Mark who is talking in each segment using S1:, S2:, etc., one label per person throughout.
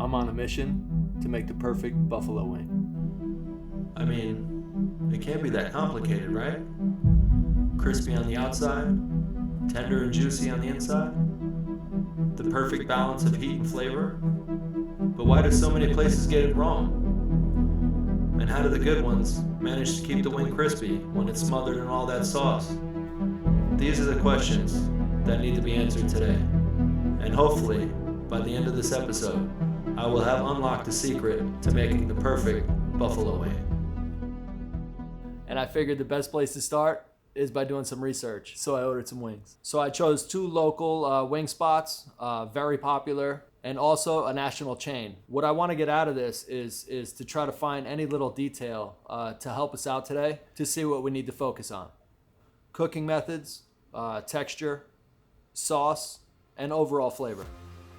S1: I'm on a mission to make the perfect buffalo wing.
S2: I mean, it can't be that complicated, right? Crispy on the outside, tender and juicy on the inside. The perfect balance of heat and flavor. But why do so many places get it wrong? And how do the good ones manage to keep the wing crispy when it's smothered in all that sauce? These are the questions that need to be answered today. And hopefully, by the end of this episode, I will have unlocked the secret to making the perfect buffalo wing.
S1: And I figured the best place to start is by doing some research. So I ordered some wings. So I chose two local wing spots, very popular, and also a national chain. What I want to get out of this is to try to find any little detail to help us out today to see what we need to focus on. Cooking methods, texture, sauce, and overall flavor.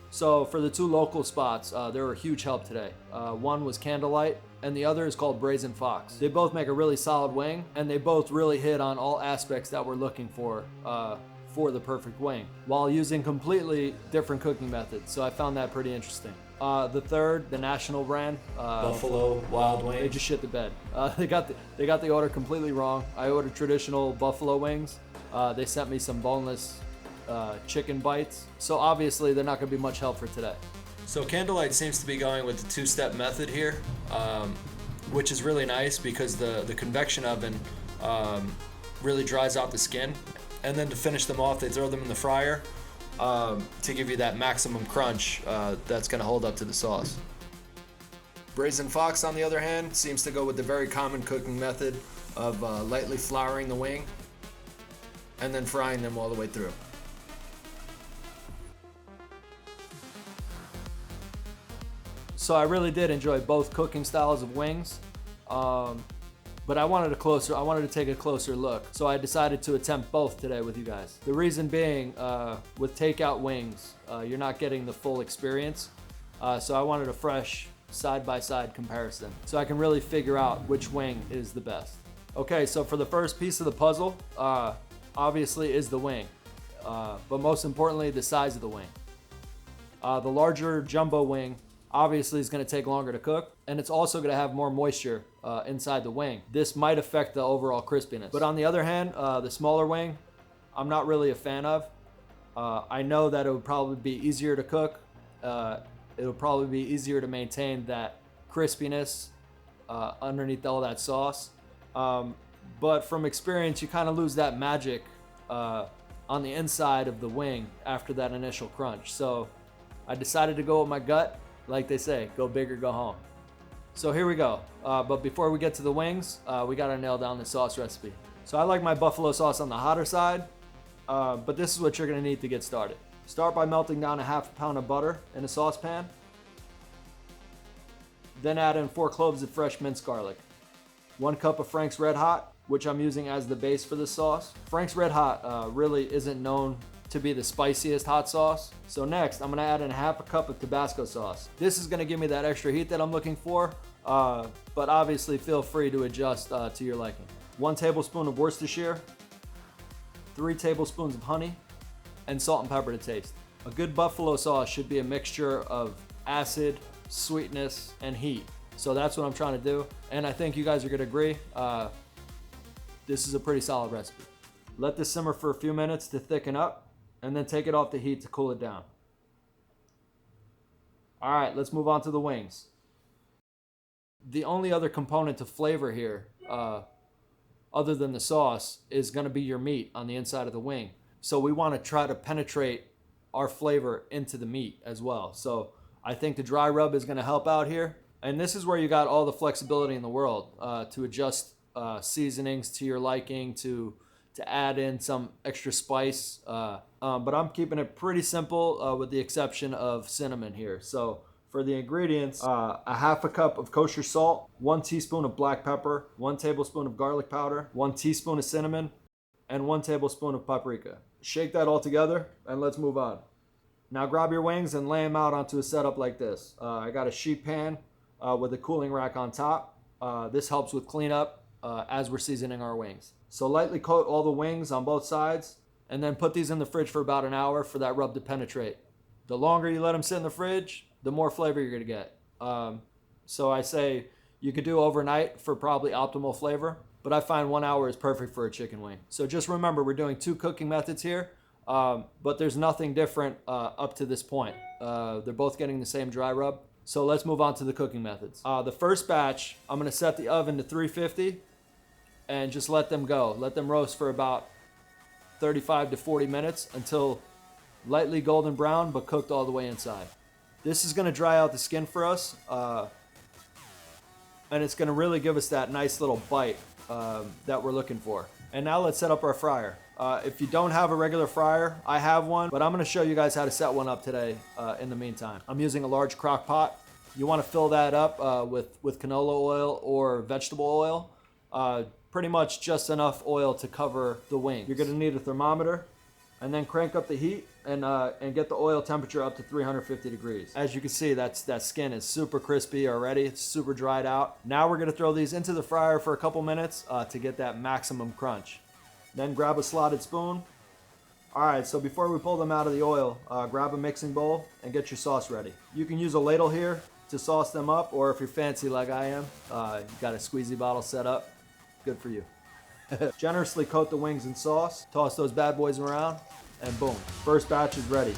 S1: So for the two local spots, they were a huge help today. One was Candlelight, and the other is called Brazen Fox. They both make a really solid wing, and they both really hit on all aspects that we're looking for the perfect wing, while using completely different cooking methods. So I found that pretty interesting. The third, the national brand,
S2: Buffalo Wild Wings.
S1: they just shit the bed. They got the order completely wrong. I ordered traditional buffalo wings. They sent me some boneless chicken bites. So obviously they're not going to be much help for today.
S2: So Candlelight seems to be going with the two-step method here, which is really nice because the convection oven really dries out the skin. And then to finish them off, they throw them in the fryer to give you that maximum crunch that's going to hold up to the sauce. Brazen Fox, on the other hand, seems to go with the very common cooking method of lightly flouring the wing and then frying them all the way through.
S1: So I really did enjoy both cooking styles of wings, but I wanted to take a closer look. So I decided to attempt both today with you guys. The reason being, with takeout wings, you're not getting the full experience. So I wanted a fresh side-by-side comparison, so I can really figure out which wing is the best. Okay, so for the first piece of the puzzle, obviously is the wing, but most importantly, the size of the wing. The larger jumbo wing obviously is going to take longer to cook, and it's also going to have more moisture inside the wing. This might affect the overall crispiness. But on the other hand, the smaller wing, I'm not really a fan of. I know that it would probably be easier to cook. It'll probably be easier to maintain that crispiness underneath all that sauce. But from experience, you kind of lose that magic on the inside of the wing after that initial crunch. So I decided to go with my gut. Like they say, go big or go home. So here we go. But before we get to the wings, we gotta nail down the sauce recipe. So I like my buffalo sauce on the hotter side, but this is what you're gonna need to get started. Start by melting down a half a pound of butter in a saucepan. Then add in 4 cloves of fresh minced garlic. 1 cup of Frank's Red Hot, which I'm using as the base for this sauce. Frank's Red Hot really isn't known to be the spiciest hot sauce. So next, I'm gonna add in half a cup of Tabasco sauce. This is gonna give me that extra heat that I'm looking for, but obviously feel free to adjust to your liking. 1 tablespoon of Worcestershire, 3 tablespoons of honey, and salt and pepper to taste. A good buffalo sauce should be a mixture of acid, sweetness, and heat. So that's what I'm trying to do, and I think you guys are gonna agree. This is a pretty solid recipe. Let this simmer for a few minutes to thicken up, and then take it off the heat to cool it down. All right, let's move on to the wings. The only other component to flavor here, other than the sauce, is gonna be your meat on the inside of the wing. So we wanna try to penetrate our flavor into the meat as well. So I think the dry rub is gonna help out here. And this is where you got all the flexibility in the world to adjust seasonings to your liking, to add in some extra spice. But I'm keeping it pretty simple with the exception of cinnamon here. So for the ingredients, a half a cup of kosher salt, 1 teaspoon of black pepper, 1 tablespoon of garlic powder, 1 teaspoon of cinnamon, and 1 tablespoon of paprika. Shake that all together and let's move on. Now grab your wings and lay them out onto a setup like this. I got a sheet pan with a cooling rack on top. This helps with cleanup as we're seasoning our wings. So lightly coat all the wings on both sides and then put these in the fridge for about an hour for that rub to penetrate. The longer you let them sit in the fridge, the more flavor you're gonna get. So I say you could do overnight for probably optimal flavor, but I find 1 hour is perfect for a chicken wing. So just remember, we're doing 2 cooking methods here, but there's nothing different up to this point. They're both getting the same dry rub. So let's move on to the cooking methods. The first batch, I'm gonna set the oven to 350 and just let them go. Let them roast for about 35 to 40 minutes until lightly golden brown, but cooked all the way inside. This is gonna dry out the skin for us, and it's gonna really give us that nice little bite that we're looking for. And now let's set up our fryer. If you don't have a regular fryer, I have one, but I'm gonna show you guys how to set one up today in the meantime. I'm using a large crock pot. You wanna fill that up with canola oil or vegetable oil. Pretty much just enough oil to cover the wing. You're gonna need a thermometer, and then crank up the heat and get the oil temperature up to 350 degrees. As you can see, that skin is super crispy already. It's super dried out. Now we're gonna throw these into the fryer for a couple minutes to get that maximum crunch. Then grab a slotted spoon. All right, so before we pull them out of the oil, grab a mixing bowl and get your sauce ready. You can use a ladle here to sauce them up, or if you're fancy like I am, you got a squeezy bottle set up, good for you. Generously coat the wings in sauce, toss those bad boys around, and boom, first batch is ready.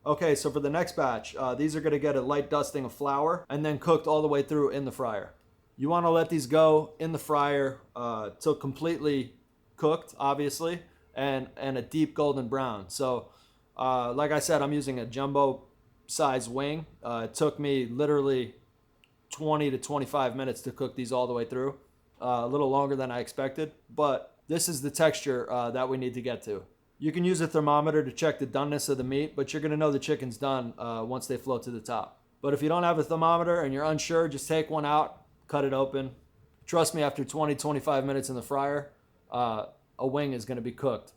S1: Okay, so for the next batch, these are gonna get a light dusting of flour and then cooked all the way through in the fryer. You wanna let these go in the fryer till completely cooked, obviously, and a deep golden brown. So, like I said, I'm using a jumbo size wing. It took me literally 20 to 25 minutes to cook these all the way through. A little longer than I expected, but this is the texture that we need to get to. You can use a thermometer to check the doneness of the meat, but you're gonna know the chicken's done once they float to the top. But if you don't have a thermometer and you're unsure, just take one out, cut it open. Trust me, after 20, 25 minutes in the fryer, a wing is gonna be cooked.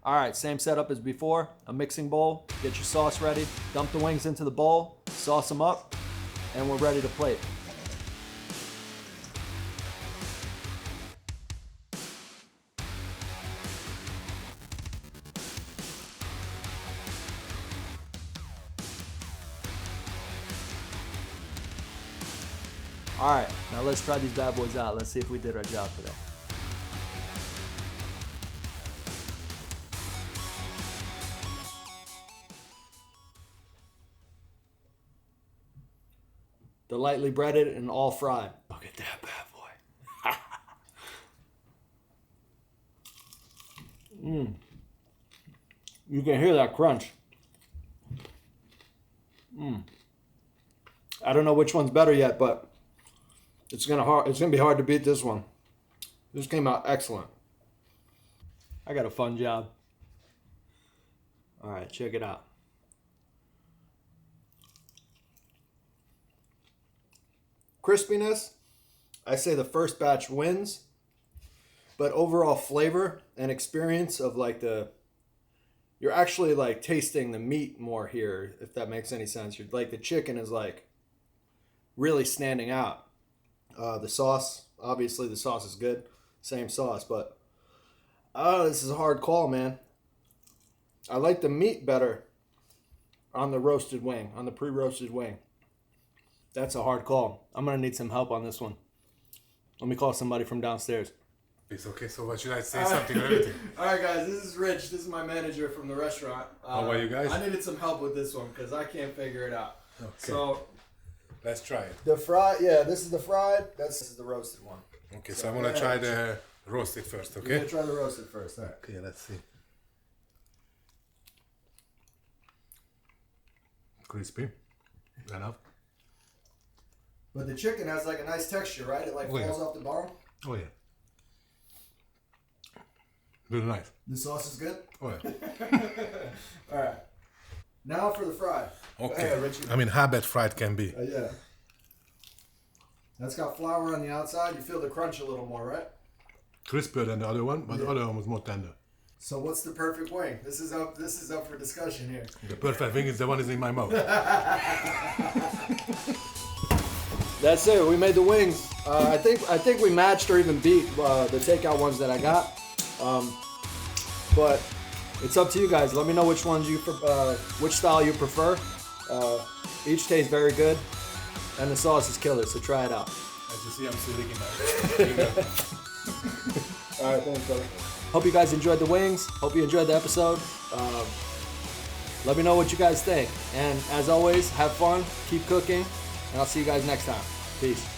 S1: All right, same setup as before, a mixing bowl, get your sauce ready, dump the wings into the bowl, sauce them up, and we're ready to plate. All right, now let's try these bad boys out. Let's see if we did our job today. They're lightly breaded and all fried. Look at that bad boy. You can hear that crunch. I don't know which one's better yet, but it's gonna be hard to beat this one. This came out excellent. I got a fun job. All right, check it out. Crispiness, I say the first batch wins, but overall flavor and experience of you're actually like tasting the meat more here, if that makes any sense. You're like, the chicken is like really standing out. The sauce, obviously the sauce is good, same sauce, but this is a hard call, man. I like the meat better on the roasted wing, on the pre-roasted wing. That's a hard call. I'm gonna need some help on this one. Let me call somebody from downstairs.
S3: It's okay, so what should I say? Something or anything?
S1: Alright guys, this is Rich. This is my manager from the restaurant.
S3: How are you guys?
S1: I needed some help with this one because I can't figure it out.
S3: Okay.
S1: So
S3: Let's try it.
S1: the fried, yeah, this is the fried, this is the roasted one.
S3: Okay, so I'm gonna try the roasted first,
S1: We're
S3: okay?
S1: gonna try the roasted first. Alright.
S3: Okay, let's see. Crispy. Enough.
S1: But the chicken has like a nice texture, right? It like
S3: Oh, yeah.
S1: falls off the bone.
S3: Oh yeah. Really nice.
S1: The sauce is good.
S3: Oh yeah.
S1: Alright. Now for the fried.
S3: Okay.
S1: Hey, Richie.
S3: I mean, how bad fried can be.
S1: Yeah. That's got flour on the outside. You feel the crunch a little more, right?
S3: Crispier than the other one, but the other one was more tender.
S1: So what's the perfect wing? This is up for discussion here.
S3: The perfect thing is the one is in my mouth.
S1: That's it. We made the wings. I think we matched or even beat the takeout ones that I got. But it's up to you guys. Let me know which ones which style you prefer. Each tastes very good, and the sauce is killer. So try it out.
S3: As you see, I'm still licking that.
S1: All right, thanks, brother. Hope you guys enjoyed the wings. Hope you enjoyed the episode. Let me know what you guys think. And as always, have fun, keep cooking, and I'll see you guys next time. Peace.